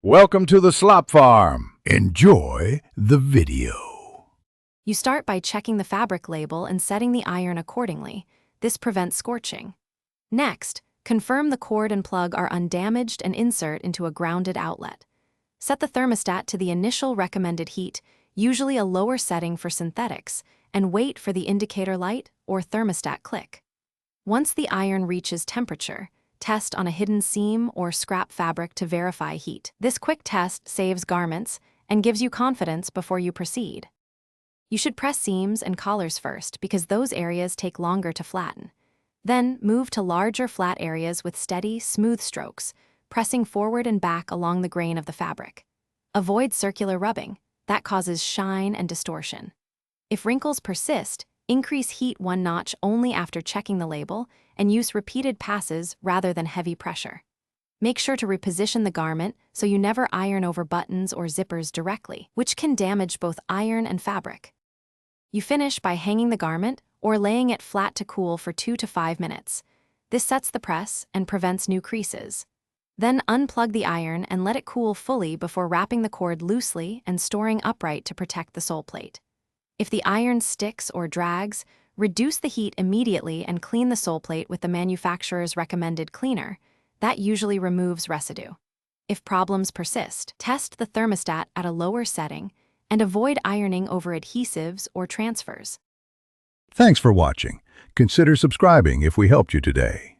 Welcome to the Slop Farm. Enjoy the video. You start by checking the fabric label and setting the iron accordingly. This prevents scorching. Next, confirm the cord and plug are undamaged and insert into a grounded outlet. Set the thermostat to the initial recommended heat, usually a lower setting for synthetics, and wait for the indicator light or thermostat click. Once the iron reaches temperature, test on a hidden seam or scrap fabric to verify heat. This quick test saves garments and gives you confidence before you proceed. You should press seams and collars first because those areas take longer to flatten. Then move to larger flat areas with steady, smooth strokes, pressing forward and back along the grain of the fabric. Avoid circular rubbing. That causes shine and distortion. If wrinkles persist, increase heat one notch only after checking the label and use repeated passes rather than heavy pressure. Make sure to reposition the garment so you never iron over buttons or zippers directly, which can damage both iron and fabric. You finish by hanging the garment or laying it flat to cool for 2 to 5 minutes. This sets the press and prevents new creases. Then unplug the iron and let it cool fully before wrapping the cord loosely and storing upright to protect the sole plate. If the iron sticks or drags, reduce the heat immediately and clean the sole plate with the manufacturer's recommended cleaner. That usually removes residue. If problems persist, test the thermostat at a lower setting and avoid ironing over adhesives or transfers. Thanks for watching. Consider subscribing if we helped you today.